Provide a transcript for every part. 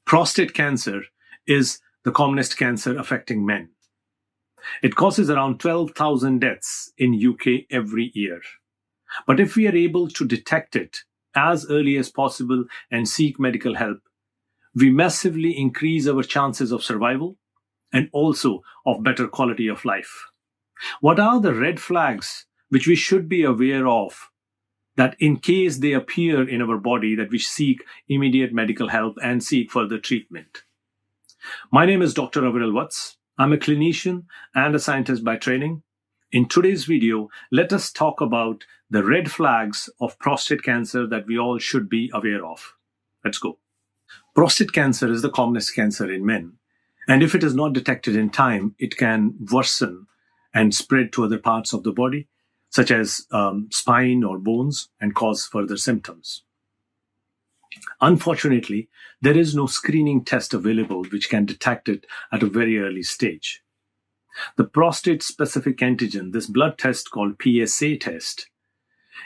Prostate cancer is the commonest cancer affecting men. It causes around 12,000 deaths in UK every year. But if we are able to detect it as early as possible and seek medical help, we massively increase our chances of survival and also of better quality of life. What are the red flags which we should be aware of, that in case they appear in our body, that we seek immediate medical help and seek further treatment? My name is Dr. Aviral Vatsa. I'm a clinician and a scientist by training. In today's video, let us talk about the red flags of prostate cancer that we all should be aware of. Let's go. Prostate cancer is the commonest cancer in men. And if it is not detected in time, it can worsen and spread to other parts of the body, such as spine or bones, and cause further symptoms. Unfortunately, there is no screening test available which can detect it at a very early stage. The prostate-specific antigen, this blood test called PSA test,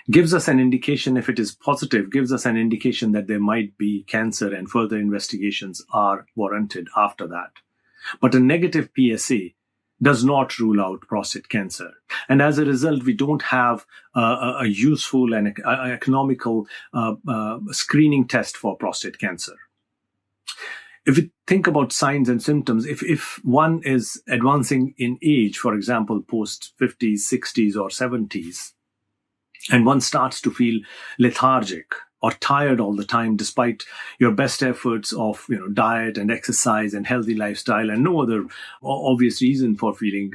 gives us an indication. If it is positive, gives us an indication that there might be cancer and further investigations are warranted after that. But a negative PSA does not rule out prostate cancer. And as a result, we don't have a useful and economical screening test for prostate cancer. If we think about signs and symptoms, if one is advancing in age, for example, post 50s, 60s, or 70s, and one starts to feel lethargic or tired all the time, despite your best efforts of diet and exercise and healthy lifestyle, and no other obvious reason for feeling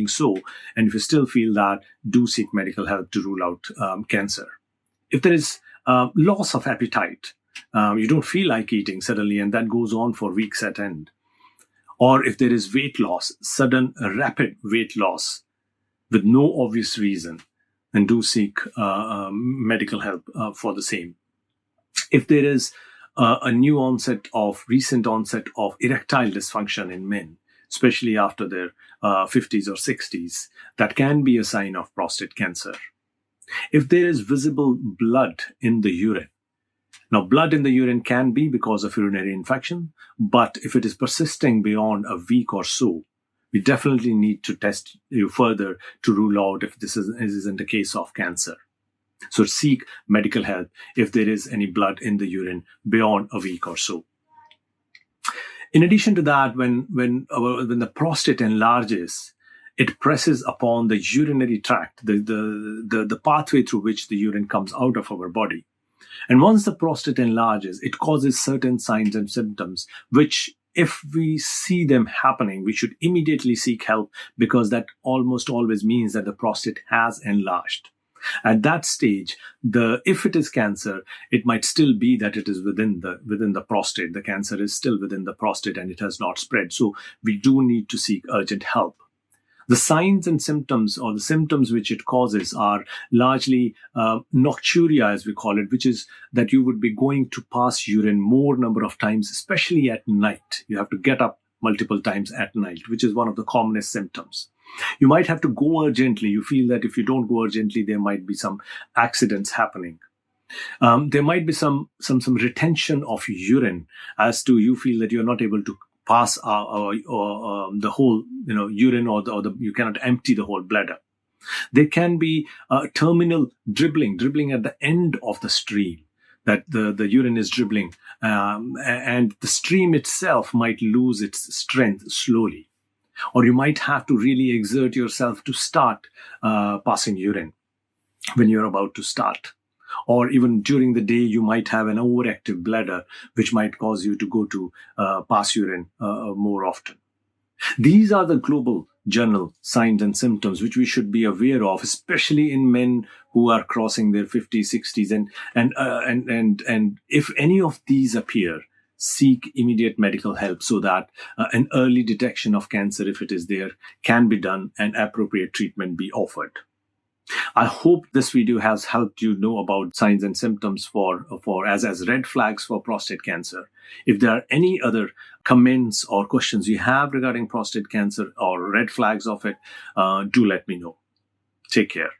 so, and if you still feel that, do seek medical help to rule out cancer. If there is loss of appetite, you don't feel like eating suddenly, and that goes on for weeks at end. Or if there is weight loss, sudden, rapid weight loss with no obvious reason, then do seek medical help for the same. If there is a recent onset of erectile dysfunction in men, especially after their 50s or 60s, that can be a sign of prostate cancer. If there is visible blood in the urine, now, blood in the urine can be because of urinary infection, but if it is persisting beyond a week or so, we definitely need to test you further to rule out if this isn't a case of cancer. So seek medical help if there is any blood in the urine beyond a week or so. In addition to that, when the prostate enlarges, it presses upon the urinary tract, the pathway through which the urine comes out of our body. And once the prostate enlarges, it causes certain signs and symptoms, which if we see them happening, we should immediately seek help, because that almost always means that the prostate has enlarged. At that stage, if it is cancer, it might still be that it is within the prostate. The cancer is still within the prostate and it has not spread. So we do need to seek urgent help. The signs and symptoms, or the symptoms which it causes, are largely nocturia, as we call it, which is that you would be going to pass urine more number of times, especially at night. You have to get up multiple times at night, which is one of the commonest symptoms. You might have to go urgently. You feel that if you don't go urgently, there might be some accidents happening. There might be some retention of urine, as to you feel that you're not able to pass the whole urine, or you cannot empty the whole bladder. There can be terminal dribbling at the end of the stream, that the urine is dribbling, and the stream itself might lose its strength slowly. Or you might have to really exert yourself to start passing urine when you're about to start. Or even during the day, you might have an overactive bladder, which might cause you to go to pass urine more often. These are the global general signs and symptoms which we should be aware of, especially in men who are crossing their 50s, 60s, and if any of these appear, seek immediate medical help, so that an early detection of cancer, if it is there, can be done and appropriate treatment be offered. I hope this video has helped you know about signs and symptoms as red flags for prostate cancer. If there are any other comments or questions you have regarding prostate cancer or red flags of it, do let me know. Take care.